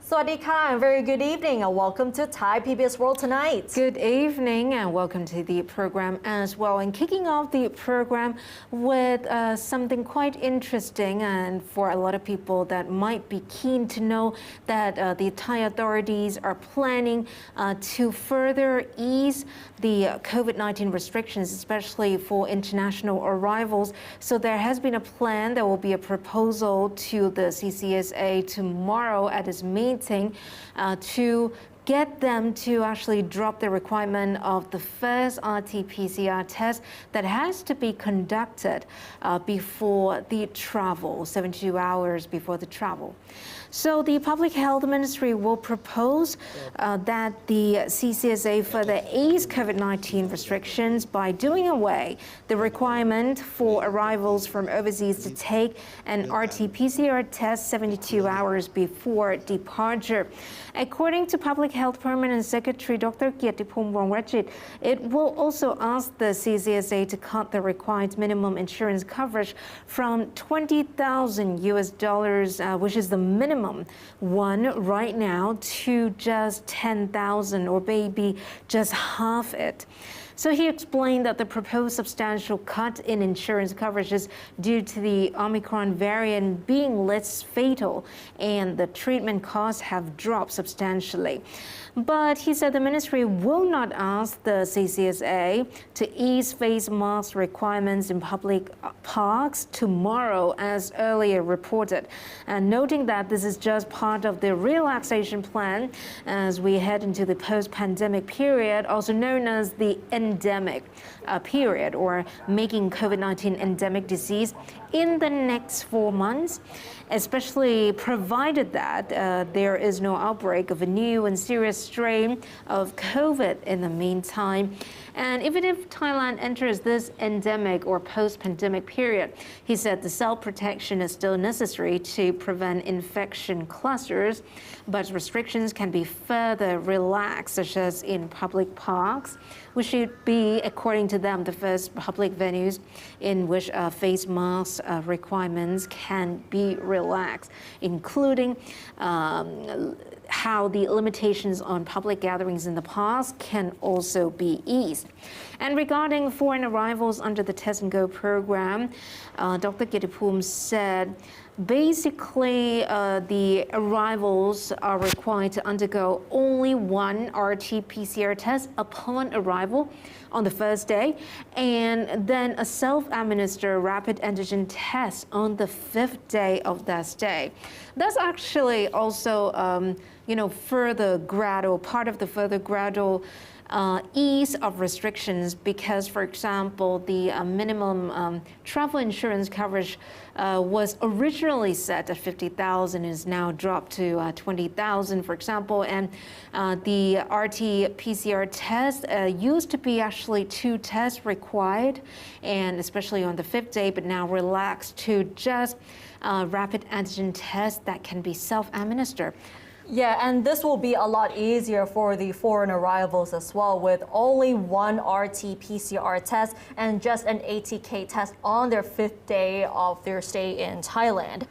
Swadika and very good evening and welcome to Thai PBS World Tonight. Good evening and welcome to the program as well. And kicking off the program with something quite interesting, and for a lot of people that might be keen to know that the Thai authorities are planning to further ease the COVID-19 restrictions, especially for international arrivals. So there has been a plan, there will be a proposal to the CCSA tomorrow at its meeting to get them to actually drop the requirement of the first RT-PCR test that has to be conducted before the travel, 72 hours before the travel. So the Public Health Ministry will propose that the CCSA further ease COVID-19 restrictions by doing away the requirement for arrivals from overseas to take an RT-PCR test 72 hours before departure. According to Public Health Permanent Secretary Dr. Kietiphum Wongrachit, it will also ask the CCSA to cut the required minimum insurance coverage from $20,000, which is the minimum one right now, to just 10,000 or maybe just half it. So he explained that the proposed substantial cut in insurance coverage is due to the Omicron variant being less fatal and the treatment costs have dropped substantially. But he said the ministry will not ask the CCSA to ease face mask requirements in public parks tomorrow, as earlier reported, and noting that this is just part of the relaxation plan as we head into the post-pandemic period, also known as the endemic period, or making COVID-19 endemic disease in the next 4 months, especially provided that there is no outbreak of a new and serious strain of COVID in the meantime. And even if Thailand enters this endemic or post-pandemic period, he said the self-protection is still necessary to prevent infection clusters, but restrictions can be further relaxed, such as in public parks, which should be, according to them, the first public venues in which face mask requirements can be relaxed, including how the limitations on public gatherings in the past can also be eased. And regarding foreign arrivals under the Test and Go program, Dr. Kietiphum said basically the arrivals are required to undergo only one RT-PCR test upon arrival on the first day, and then a self-administered rapid antigen test on the 5th day of that stay. That's actually also, further gradual, part of the further gradual ease of restrictions, because, for example, the minimum travel insurance coverage was originally set at 50,000, is now dropped to 20,000, for example, and the RT-PCR test used to be actually 2 tests required, and especially on the 5th day, but now relaxed to just rapid antigen tests that can be self-administered. Yeah, and this will be a lot easier for the foreign arrivals as well, with only one RT-PCR test and just an ATK test on their 5th day of their stay in Thailand.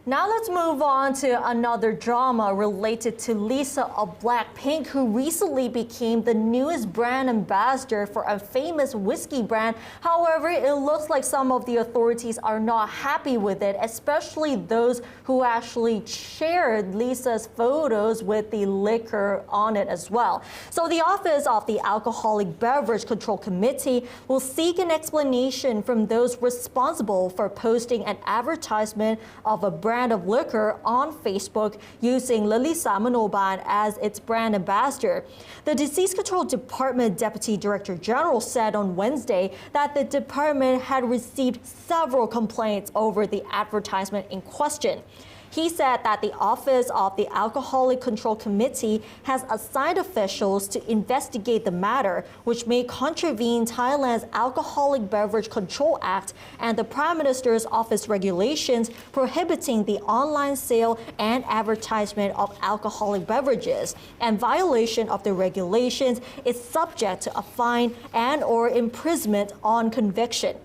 Now let's move on to another drama related to Lisa of Blackpink, who recently became the newest brand ambassador for a famous whiskey brand. However, it looks like some of the authorities are not happy with it, especially those who actually shared Lisa's photos with the liquor on it as well. So the Office of the Alcoholic Beverage Control Committee will seek an explanation from those responsible for posting an advertisement of a brand of liquor on Facebook using Lalisa Manoban as its brand ambassador. The Disease Control Department Deputy Director General said on Wednesday that the department had received several complaints over the advertisement in question. He said that the Office of the Alcoholic Control Committee has assigned officials to investigate the matter, which may contravene Thailand's Alcoholic Beverage Control Act and the Prime Minister's Office regulations prohibiting the online sale and advertisement of alcoholic beverages, and violation of the regulations is subject to a fine and/or imprisonment on conviction.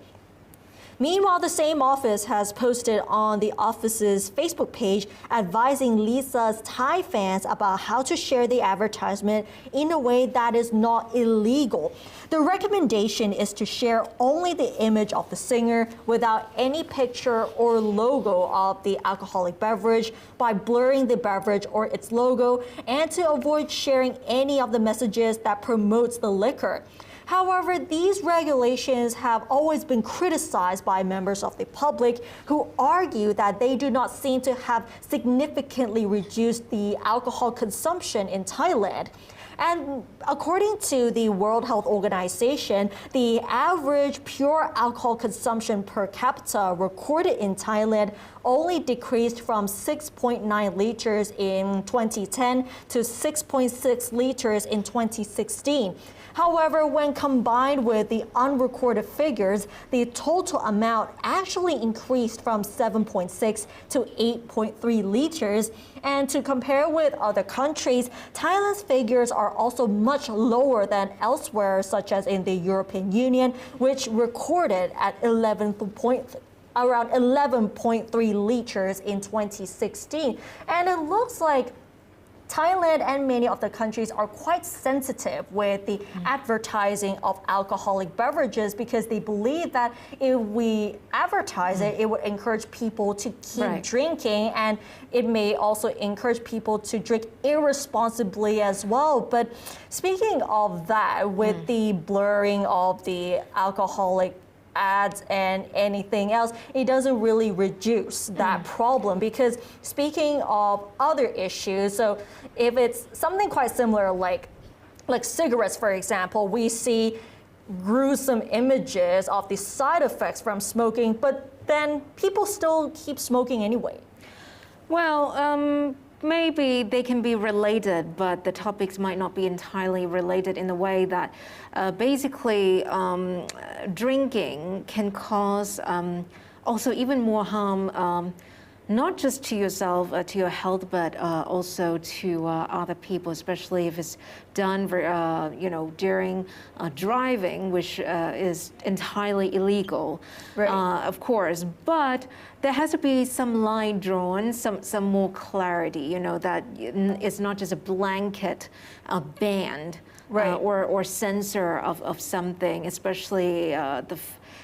Meanwhile, the same office has posted on the office's Facebook page advising Lisa's Thai fans about how to share the advertisement in a way that is not illegal. The recommendation is to share only the image of the singer without any picture or logo of the alcoholic beverage by blurring the beverage or its logo, and to avoid sharing any of the messages that promotes the liquor. However, these regulations have always been criticized by members of the public who argue that they do not seem to have significantly reduced the alcohol consumption in Thailand. And according to the World Health Organization, the average pure alcohol consumption per capita recorded in Thailand only decreased from 6.9 liters in 2010 to 6.6 liters in 2016. However, when combined with the unrecorded figures, the total amount actually increased from 7.6 to 8.3 liters. And to compare with other countries, Thailand's figures are also much lower than elsewhere, such as in the European Union, which recorded at around 11.3 liters in 2016. And it looks like Thailand and many of the countries are quite sensitive with the advertising of alcoholic beverages because they believe that if we advertise it, it would encourage people to keep drinking, and it may also encourage people to drink irresponsibly as well. But speaking of that, with the blurring of the alcoholic ads and anything else, it doesn't really reduce that problem, because speaking of other issues, so if it's something quite similar like cigarettes, for example, we see gruesome images of the side effects from smoking, but then people still keep smoking anyway. Well, maybe they can be related, but the topics might not be entirely related in the way that basically drinking can cause also even more harm, not just to yourself, to your health, but also to other people, especially if it's done during driving, which is entirely illegal, of course. But there has to be some line drawn, some more clarity, that it's not just a blanket ban or censor of something, especially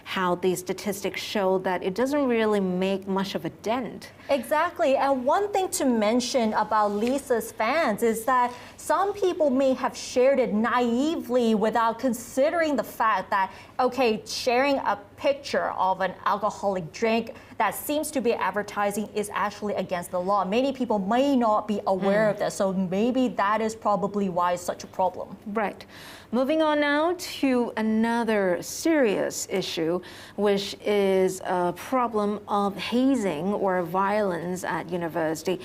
how the statistics show that it doesn't really make much of a dent. Exactly, and one thing to mention about Lisa's fans is that some people may have shared it naively without considering the fact that, okay, sharing a picture of an alcoholic drink that seems to be advertising is actually against the law. Many people may not be aware of this, so maybe that is probably why it's such a problem. Right. Moving on now to another serious issue, which is a problem of hazing or violence at university.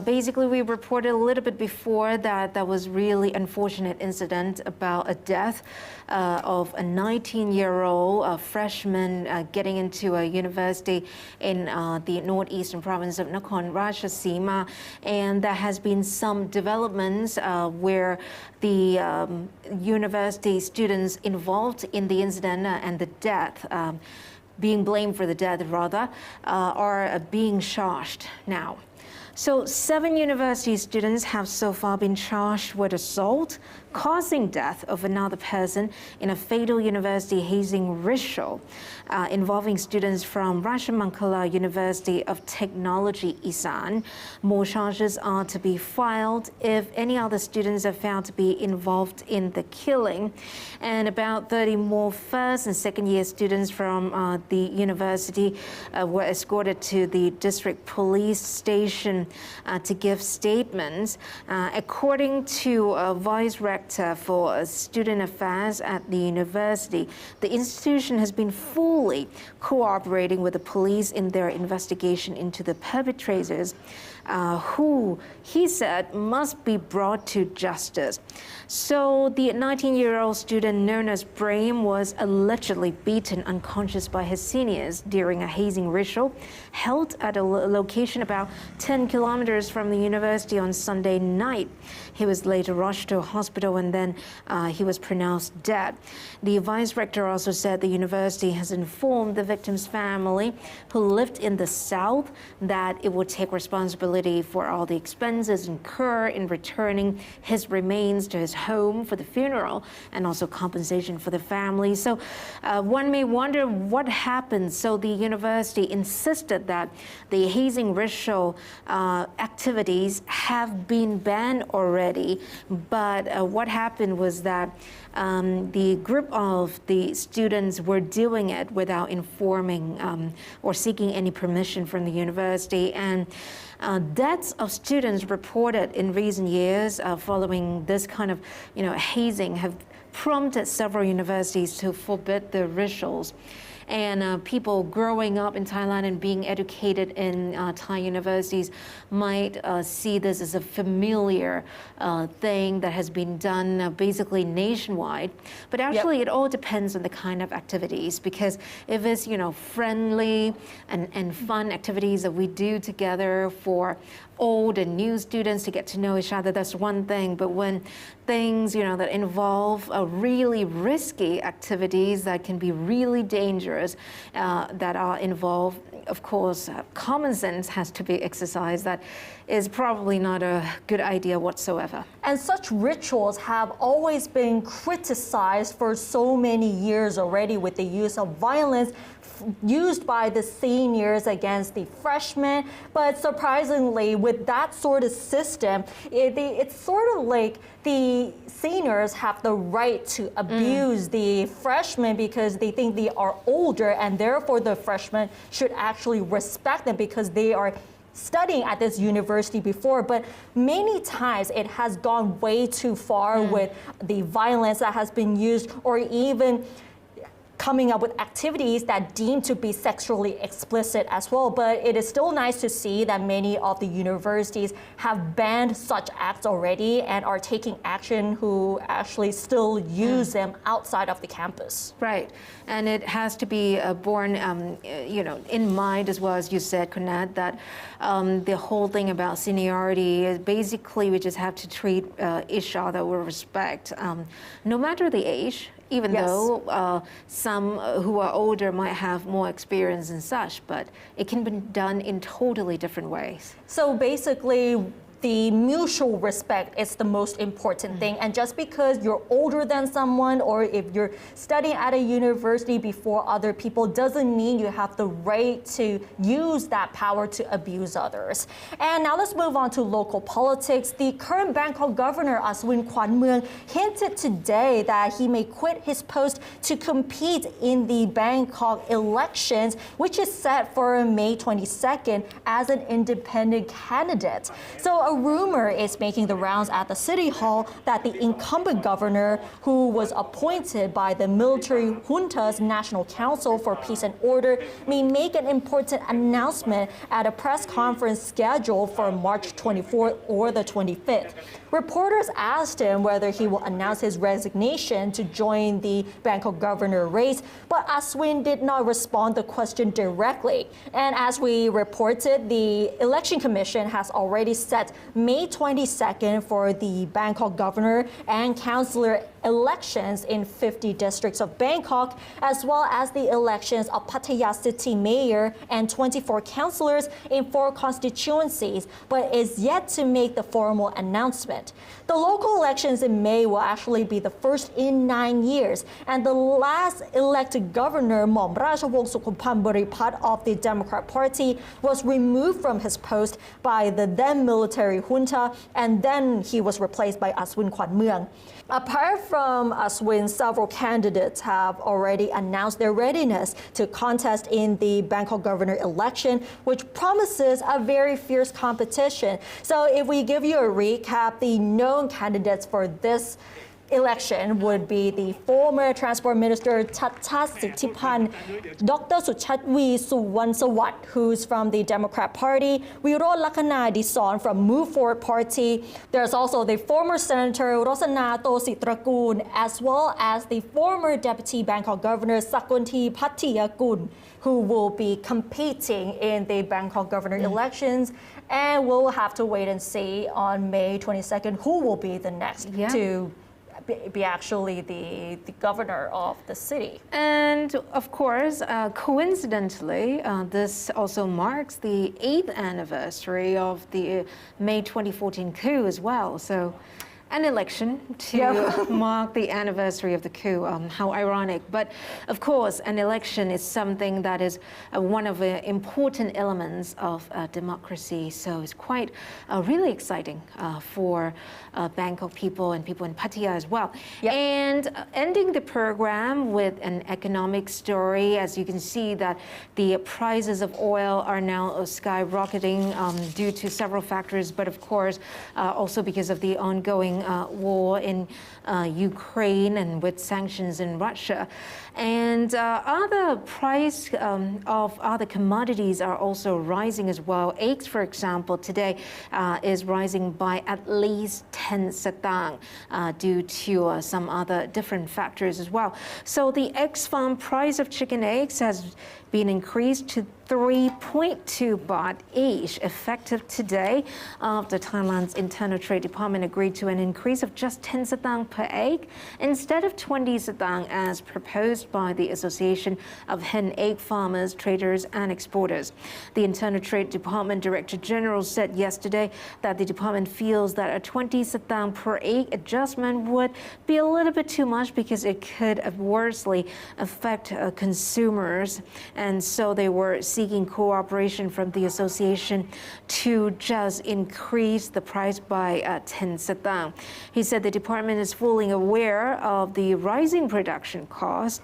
Basically, we reported a little bit before that there was really unfortunate incident about a death of a 19-year-old freshman getting into a university in the northeastern province of Nakhon Ratchasima, and there has been some developments where the university students involved in the incident and the death, being blamed for the death rather, are being charged now. So 7 university students have so far been charged with assault, causing death of another person in a fatal university hazing ritual involving students from Rajamangala University of Technology, Isan. More charges are to be filed if any other students are found to be involved in the killing. And about 30 more first and second year students from the university were escorted to the district police station to give statements. According to Vice Rector for Student Affairs at the university, the institution has been fully cooperating with the police in their investigation into the perpetrators. who he said must be brought to justice. So the 19-year-old student known as Brahim was allegedly beaten unconscious by his seniors during a hazing ritual held at a location about 10 kilometers from the university on Sunday night. He was later rushed to a hospital and then he was pronounced dead. The vice rector also said the university has informed the victim's family, who lived in the south, that it would take responsibility for all the expenses incurred in returning his remains to his home for the funeral and also compensation for the family. So one may wonder what happened. So the university insisted that the hazing ritual activities have been banned already. But what happened was that the group of the students were doing it without informing or seeking any permission from the university. And deaths of students reported in recent years following this kind of hazing have prompted several universities to forbid the rituals. And people growing up in Thailand and being educated in Thai universities might see this as a familiar thing that has been done basically nationwide. But actually, it all depends on the kind of activities, because if it's friendly and fun activities that we do together for old and new students to get to know each other, that's one thing. But when things that involve really risky activities that can be really dangerous, that are involved, of course, common sense has to be exercised. That is probably not a good idea whatsoever. And such rituals have always been criticized for so many years already, with the use of violence used by the seniors against the freshmen. But surprisingly, with that sort of system, it's sort of like the seniors have the right to abuse the freshmen because they think they are older, and therefore the freshmen should actually respect them because they are studying at this university before. But many times it has gone way too far with the violence that has been used, or even coming up with activities that deem to be sexually explicit as well. But it is still nice to see that many of the universities have banned such acts already and are taking action who actually still use them outside of the campus. Right, and it has to be borne, in mind as well, as you said, Kunat, that the whole thing about seniority is basically we just have to treat each other with respect, no matter the age. Even though some who are older might have more experience and such, but it can be done in totally different ways. So basically, the mutual respect is the most important thing. And just because you're older than someone, or if you're studying at a university before other people, doesn't mean you have the right to use that power to abuse others. And now let's move on to local politics. The current Bangkok governor, Aswin Kwanmueang, hinted today that he may quit his post to compete in the Bangkok elections, which is set for May 22nd as an independent candidate. So a rumor is making the rounds at the city hall that the incumbent governor, who was appointed by the military junta's National Council for Peace and Order, may make an important announcement at a press conference scheduled for March 24th or the 25th. Reporters asked him whether he will announce his resignation to join the Bangkok governor race, but Aswin did not respond to the question directly. And as we reported, the Election Commission has already set May 22nd for the Bangkok governor and councillor elections in 50 districts of Bangkok, as well as the elections of Pattaya City Mayor and 24 councillors in 4 constituencies, but is yet to make the formal announcement. The local elections in May will actually be the first in 9 years, and the last elected governor, Mom Rajawong Sukhupan Buripat of the Democrat Party, was removed from his post by the then military junta, and then he was replaced by Aswin Kwanmueang. Apart from Aswin, several candidates have already announced their readiness to contest in the Bangkok governor election, which promises a very fierce competition. So if we give you a recap, the known candidates for this election would be the former Transport Minister Chatat Sithipan, Dr. Suchatwi Suwansawat, who's from the Democrat Party, Wirod Lakana Dison from Move Forward Party. There's also the former Senator Rosana Tositragun, as well as the former Deputy Bangkok Governor Sakunti Patiyakun, who will be competing in the Bangkok governor elections. And we'll have to wait and see on May 22nd who will be the next to be actually the governor of the city. And of course, coincidentally, this also marks the 8th anniversary of the May 2014 coup as well. So an election to mark the anniversary of the coup. How ironic. But of course, an election is something that is one of the important elements of democracy. So it's quite really exciting for Bangkok people and people in Pattaya as well. And ending the program with an economic story, as you can see that the prices of oil are now skyrocketing due to several factors, but of course also because of the ongoing war in Ukraine and with sanctions in Russia. And other price of other commodities are also rising as well. Eggs, for example, today is rising by at least 10 satang due to some other different factors as well. So the ex-farm price of chicken eggs has been increased to 3.2 baht each, effective today, after Thailand's Internal Trade Department agreed to an increase of just 10 satang per egg instead of 20 satang as proposed by the Association of Hen Egg Farmers, Traders and Exporters. The Internal Trade Department Director General said yesterday that the department feels that a 20 satang per egg adjustment would be a little bit too much because it could adversely affect consumers, and so they were seeking cooperation from the association to just increase the price by 10 satang. He said the department is fully aware of the rising production costs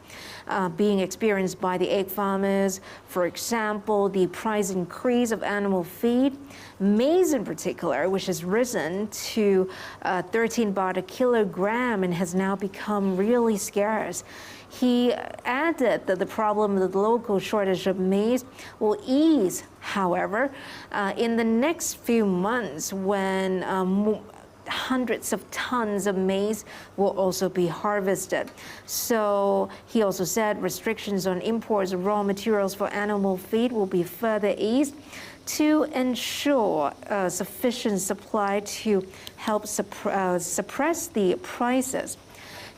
being experienced by the egg farmers. For example, the price increase of animal feed, maize in particular, which has risen to 13 baht a kilogram and has now become really scarce. He added that the problem of the local shortage of maize will ease, however, in the next few months when hundreds of tons of maize will also be harvested. So he also said restrictions on imports of raw materials for animal feed will be further eased to ensure sufficient supply to help suppress the prices.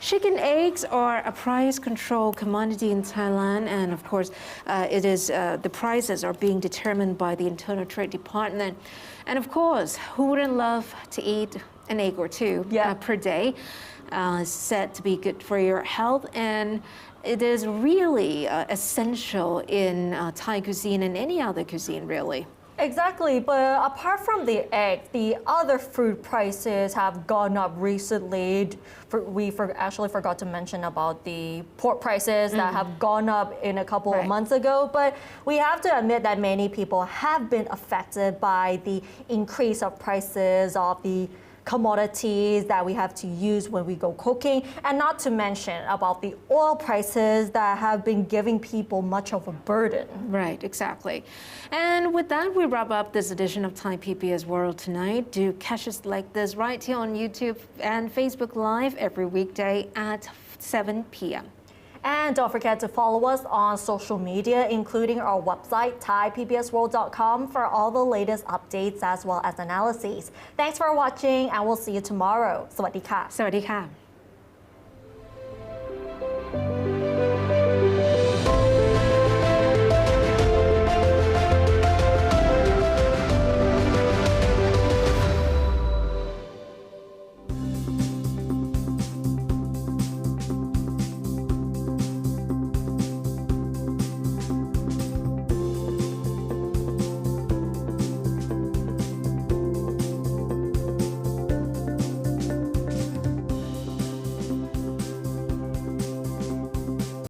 Chicken eggs are a price control commodity in Thailand, and of course, the prices are being determined by the Internal Trade Department. And of course, who wouldn't love to eat an egg or two per day? Said to be good for your health, and it is really essential in Thai cuisine and any other cuisine, really. Exactly, but apart from the egg, the other food prices have gone up recently. We actually forgot to mention about the pork prices that have gone up in a couple of months ago, but we have to admit that many people have been affected by the increase of prices of the commodities that we have to use when we go cooking, and not to mention about the oil prices that have been giving people much of a burden. Right, exactly. And with that, we wrap up this edition of Thai PBS World Tonight. Do catch us like this right here on YouTube and Facebook Live every weekday at 7 p.m. And don't forget to follow us on social media, including our website, thaipbsworld.com, for all the latest updates as well as analyses. Thanks for watching, and we'll see you tomorrow. สวัสดีค่ะ สวัสดีค่ะ